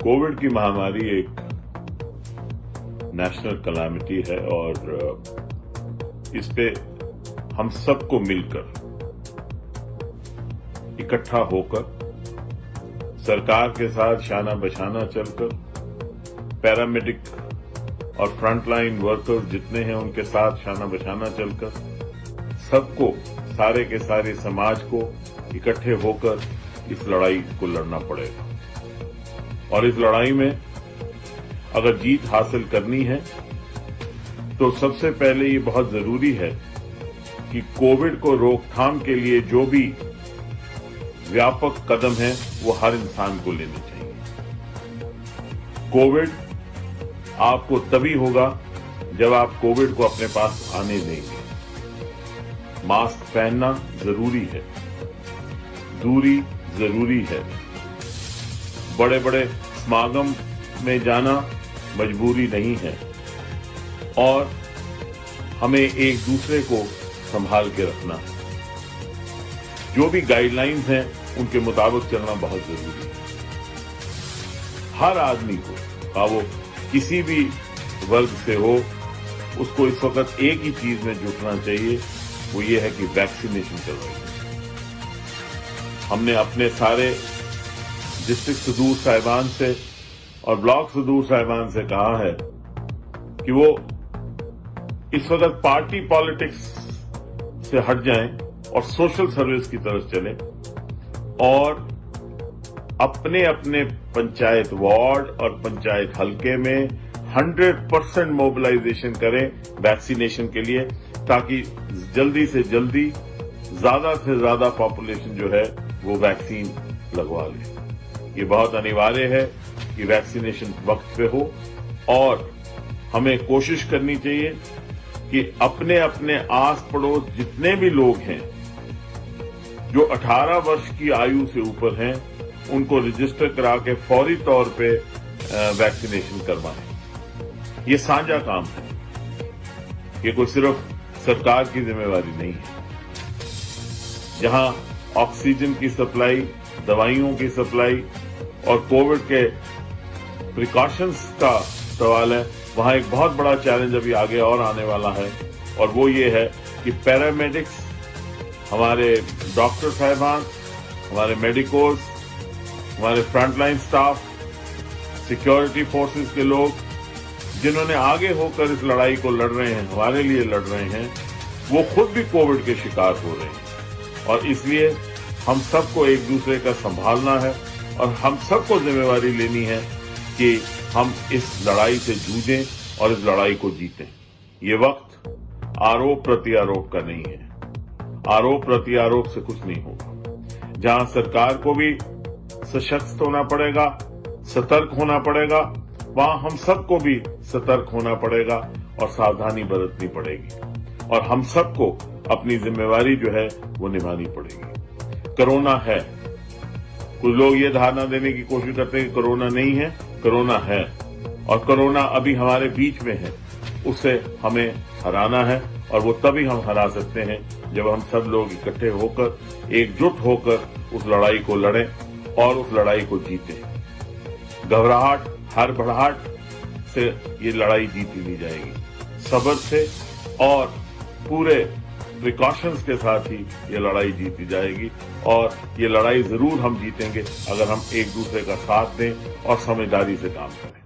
Covid की महामारी एक नेशनल कैलामिटी है और इस पे हम सबको मिलकर इकट्ठा होकर सरकार के साथ शाना बशाना चलकर पैरामेडिक और फ्रंटलाइन वर्कर्स जितने हैं उनके साथ शाना बशाना चलकर सबको सारे के सारे समाज को इकट्ठे होकर इस लड़ाई को लड़ना पड़ेगा। और इस लड़ाई में अगर जीत हासिल करनी है तो सबसे पहले ये बहुत जरूरी है कि कोविड को रोकथाम के लिए जो भी व्यापक कदम है वो हर इंसान को लेने चाहिए। कोविड आपको तभी होगा जब आप कोविड को अपने पास आने देंगे। मास्क पहनना जरूरी है, दूरी जरूरी है, बड़े बड़े समागम में जाना मजबूरी नहीं है और हमें एक दूसरे को संभाल के रखना है। जो भी गाइडलाइंस हैं उनके मुताबिक चलना बहुत जरूरी है। हर आदमी को वो किसी भी वर्ग से हो उसको इस वक्त एक ही चीज में जुटना चाहिए, वो ये है कि वैक्सीनेशन करवाइए। हमने अपने सारे डिस्ट्रिक्ट सदूर साहिबान से और ब्लॉक सदूर साहिबान से कहा है कि वो इस वक्त पार्टी पॉलिटिक्स से हट जाएं और सोशल सर्विस की तरफ चलें और अपने अपने पंचायत वार्ड और पंचायत हलके में 100% मोबिलाइजेशन करें वैक्सीनेशन के लिए, ताकि जल्दी से जल्दी ज्यादा से ज्यादा पॉपुलेशन जो है वो वैक्सीन लगवा ले। ये बहुत अनिवार्य है कि वैक्सीनेशन वक्त पे हो और हमें कोशिश करनी चाहिए कि अपने अपने आस पड़ोस जितने भी लोग हैं जो 18 वर्ष की आयु से ऊपर हैं उनको रजिस्टर करा के फौरी तौर पे वैक्सीनेशन करवाएं। ये साझा काम है, ये कोई सिर्फ सरकार की जिम्मेवारी नहीं है। जहां ऑक्सीजन की सप्लाई, दवाइयों की सप्लाई और कोविड के प्रिकॉशंस का सवाल है, वहां एक बहुत बड़ा चैलेंज अभी आगे और आने वाला है और वो ये है कि पैरामेडिक्स, हमारे डॉक्टर साहिबान, हमारे मेडिकोस, हमारे फ्रंटलाइन स्टाफ, सिक्योरिटी फोर्सेस के लोग जिन्होंने आगे होकर इस लड़ाई को लड़ रहे हैं, हमारे लिए लड़ रहे हैं, वो खुद भी कोविड के शिकार हो रहे हैं और इसलिए हम सबको एक दूसरे का संभालना है और हम सबको जिम्मेवारी लेनी है कि हम इस लड़ाई से जूझें और इस लड़ाई को जीतें। ये वक्त आरोप प्रत्यारोप का नहीं है। आरोप प्रत्यारोप से कुछ नहीं होगा। जहां सरकार को भी सशक्त होना पड़ेगा, सतर्क होना पड़ेगा, वहां हम सबको भी सतर्क होना पड़ेगा और सावधानी बरतनी पड़ेगी और हम सबको अपनी जिम्मेवारी जो है वो निभानी पड़ेगी। कोरोना है, कुछ लोग ये धारणा देने की कोशिश करते हैं कि कोरोना नहीं है, कोरोना है और कोरोना अभी हमारे बीच में है। उसे हमें हराना है और वो तभी हम हरा सकते हैं जब हम सब लोग इकट्ठे होकर, एकजुट होकर उस लड़ाई को लड़ें और उस लड़ाई को जीतें। घबराहट, हड़बड़ाहट से ये लड़ाई जीती नहीं जाएगी। सब्र से और पूरे प्रिकॉशंस के साथ ही ये लड़ाई जीती जाएगी और ये लड़ाई जरूर हम जीतेंगे अगर हम एक दूसरे का साथ दें और समझदारी से काम करें।